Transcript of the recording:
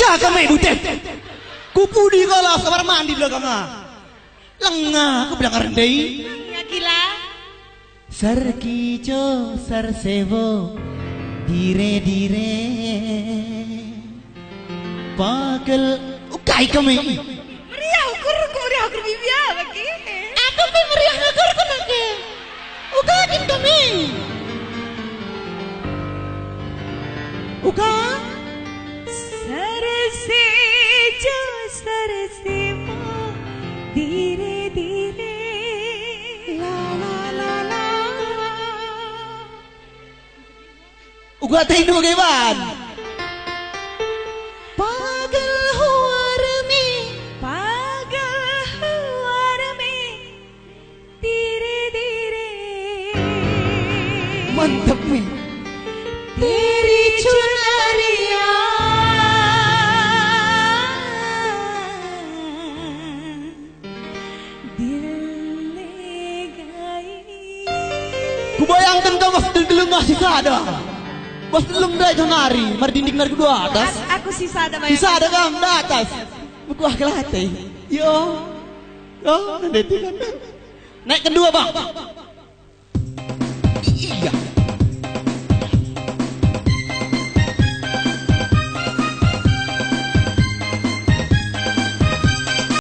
Jaga me butet. Kupudi kalau kamar mandi belakang. Lengah aku bilang rendai. Ya gila. Sarkijo sarsevo dire dire pagal ukai kami. Meriah ukur bibia lagi. Aku pun meriah ukur lagi. Ukakin kami. Uka. Sarsejo sarsevo dire dire la la la la. Uga tayo mo gayban. Pagal huwarmi. Pagal huwarmi dire dire. Mantap nih. तेरी चुनरिया दिल ले गई. Kubayangkan kau mas delung masih ada. Mas delung dah itu nari, mardindik nari kedua atas. Aku sisa ada Bisa ada kamu di atas. Buku akhlate. Yo. Yo, nanti kan. Naik kedua bang.